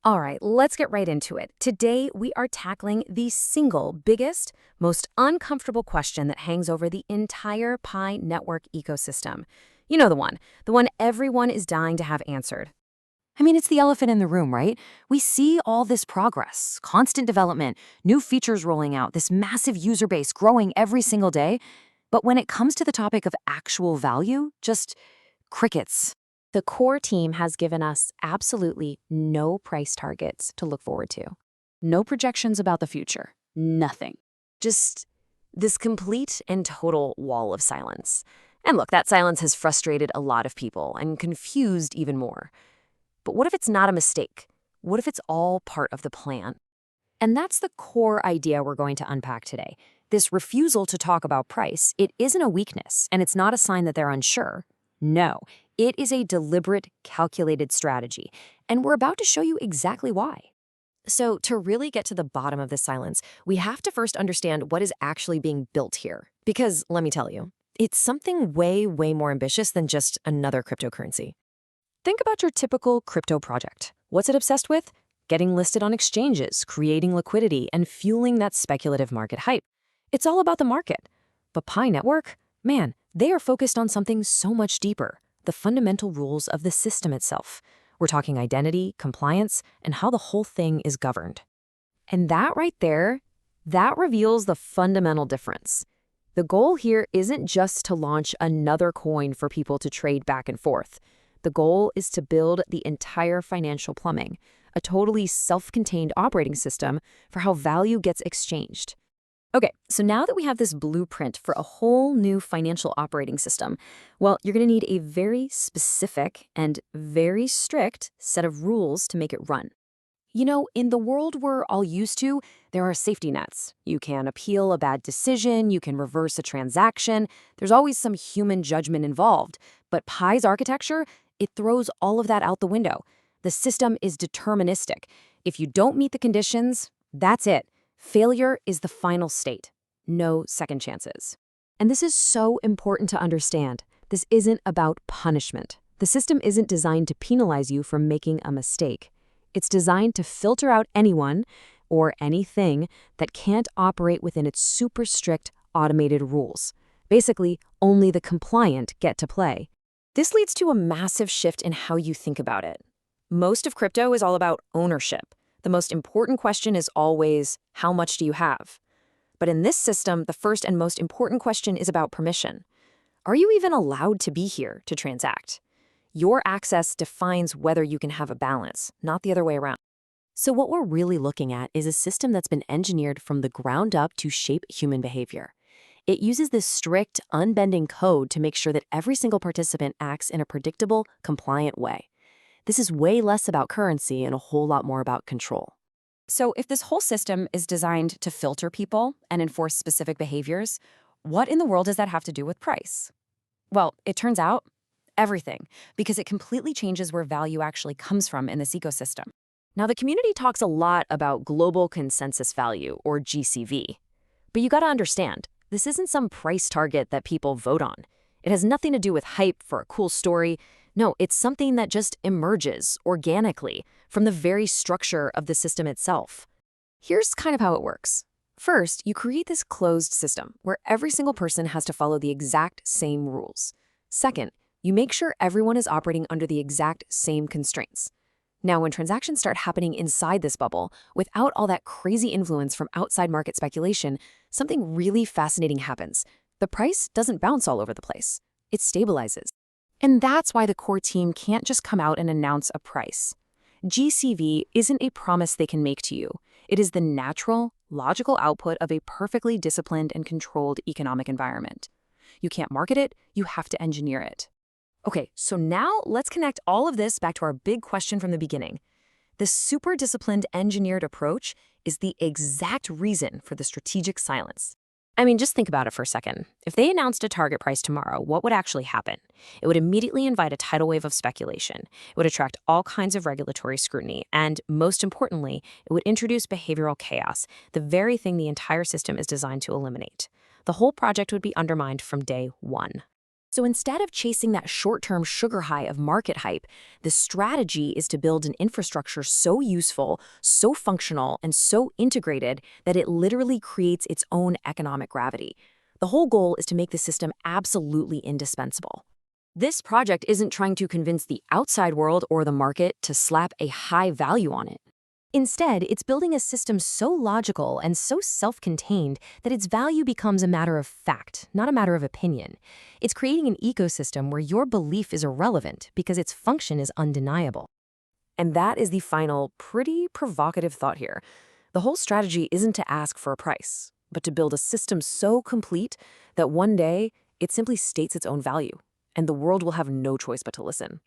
All right, let's get right into it. Today, we are tackling the single biggest, most uncomfortable question that hangs over the entire Pi network ecosystem. You know the one everyone is dying to have answered. I mean, it's the elephant in the room, right? We see all this progress, constant development, new features rolling out, this massive user base growing every single day. But when it comes to the topic of actual value, just crickets. The core team has given us absolutely no price targets to look forward to. No projections about the future. Nothing. Just this complete and total wall of silence. And look, that silence has frustrated a lot of people and confused even more. But what if it's not a mistake? What if it's all part of the plan? And that's the core idea we're going to unpack today. This refusal to talk about price, it isn't a weakness, and it's not a sign that they're unsure. No, it is a deliberate, calculated strategy, and we're about to show you exactly why. So, to really get to the bottom of this silence, we have to first understand what is actually being built here. Because, let me tell you, it's something way, way more ambitious than just another cryptocurrency. Think about your typical crypto project. What's it obsessed with? Getting listed on exchanges, creating liquidity, and fueling that speculative market hype. It's all about the market. But Pi Network, man, they are focused on something so much deeper, the fundamental rules of the system itself. We're talking identity, compliance, and how the whole thing is governed. And that right there, that reveals the fundamental difference. The goal here isn't just to launch another coin for people to trade back and forth. The goal is to build the entire financial plumbing, a totally self-contained operating system for how value gets exchanged. Okay, so now that we have this blueprint for a whole new financial operating system, well, you're going to need a very specific and very strict set of rules to make it run. You know, in the world we're all used to, there are safety nets. You can appeal a bad decision, you can reverse a transaction. There's always some human judgment involved. But Pi's architecture, it throws all of that out the window. The system is deterministic. If you don't meet the conditions, that's it. Failure is the final state. No second chances. And this is so important to understand. This isn't about punishment. The system isn't designed to penalize you for making a mistake. It's designed to filter out anyone or anything that can't operate within its super strict automated rules. Basically, only the compliant get to play. This leads to a massive shift in how you think about it. Most of crypto is all about ownership. The most important question is always, how much do you have? But in this system, the first and most important question is about permission. Are you even allowed to be here to transact? Your access defines whether you can have a balance, not the other way around. So what we're really looking at is a system that's been engineered from the ground up to shape human behavior. It uses this strict, unbending code to make sure that every single participant acts in a predictable, compliant way. This is way less about currency and a whole lot more about control. So if this whole system is designed to filter people and enforce specific behaviors, what in the world does that have to do with price? Well, it turns out, everything, because it completely changes where value actually comes from in this ecosystem. Now, the community talks a lot about global consensus value, or GCV. But you gotta understand, this isn't some price target that people vote on. It has nothing to do with hype for a cool story. No, it's something that just emerges organically from the very structure of the system itself. Here's kind of how it works. First, you create this closed system where every single person has to follow the exact same rules. Second, you make sure everyone is operating under the exact same constraints. Now, when transactions start happening inside this bubble, without all that crazy influence from outside market speculation, something really fascinating happens. The price doesn't bounce all over the place. It stabilizes. And that's why the core team can't just come out and announce a price. GCV isn't a promise they can make to you. It is the natural, logical output of a perfectly disciplined and controlled economic environment. You can't market it, you have to engineer it. Okay, so now let's connect all of this back to our big question from the beginning. This super disciplined engineered approach is the exact reason for the strategic silence. I mean, just think about it for a second. If they announced a target price tomorrow, what would actually happen? It would immediately invite a tidal wave of speculation. It would attract all kinds of regulatory scrutiny. And most importantly, it would introduce behavioral chaos, the very thing the entire system is designed to eliminate. The whole project would be undermined from day one. So instead of chasing that short-term sugar high of market hype, the strategy is to build an infrastructure so useful, so functional, and so integrated that it literally creates its own economic gravity. The whole goal is to make the system absolutely indispensable. This project isn't trying to convince the outside world or the market to slap a high value on it. Instead, it's building a system so logical and so self-contained that its value becomes a matter of fact, not a matter of opinion. It's creating an ecosystem where your belief is irrelevant because its function is undeniable. And that is the final, pretty provocative thought here. The whole strategy isn't to ask for a price, but to build a system so complete that one day it simply states its own value, and the world will have no choice but to listen.